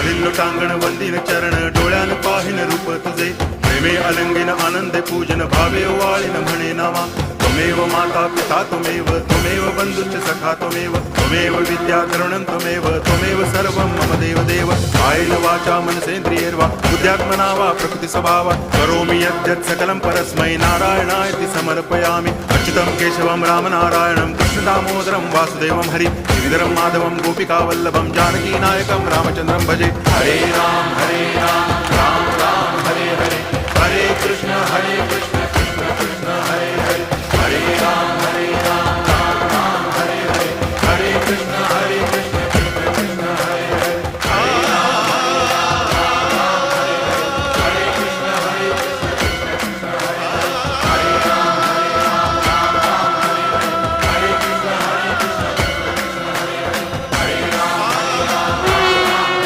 घालील लोटांगण वंदीन चरण डोळ्यान पाहिन रूप तुझे प्रेमे अलंगिन आनंदे पूजन भावे वाळीन म्हणे नामा त्वमेव माता पिता त्वमेव बंधुश्च सखा त्वमेव विद्या तरुणं त्वमेव सर्वं मम देव कायेन वाचा मनसेन्द्रियैर्वा बुद्ध्यात्मना वा प्रकृति स्वभावात् करोमि यद्यत् सकलं परस्मै नारायणायति समर्पयामि अच्युतं केशवं रामनारायणं कृष्णदामोदरं वासुदेवं हरि गिरिधरं माधवं गोपिकावल्लभं जानकीनायकं रामचन्द्रं भजे हरे राम राम राम हरे हरे हरे कृष्ण